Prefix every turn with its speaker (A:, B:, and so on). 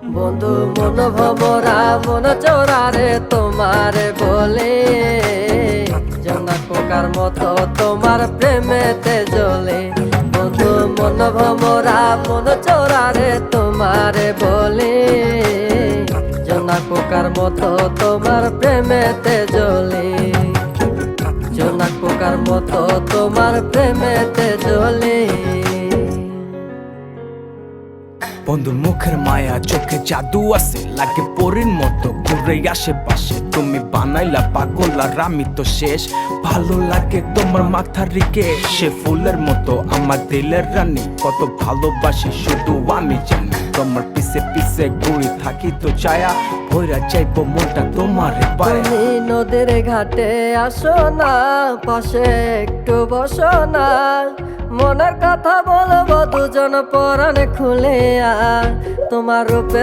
A: বন্ধু মন ভমরা মন চোরারে তোমারে বলে, জোনাক পোকার মতো তোমার প্রেমেতে জ্বলে। বন্ধু মন ভমরা মন চোরারে তোমারে বলে, জোনাক পোকার মতো তোমার প্রেমেতে জ্বলে। জোনাক পোকার মতো তোমার প্রেমেতে জ্বলে।
B: বন্ধুর মুখের মায়া চোখে জাদু আছে, লাগে পরীর মতো ঘুরে আশেপাশে। তুমি বানাইলা পাগল আর আমি তো শেষ। ভালো লাগে তোমার মাথার রিকে, সে ফুলের মতো আমার দিলের রানী। কত ভালোবাসি শুধু আমি জানি, তোমার পিছে পিছে ঘুরে থাকি তো ছায়া ভৈরা যাইবো মনটা তোমার পায়ে।
A: তুমি নদীর ঘাটে আসো না, পাশে একটু বসো না, মনের কথা বলবো দুজন পরাণ খুলে। তোমার রূপে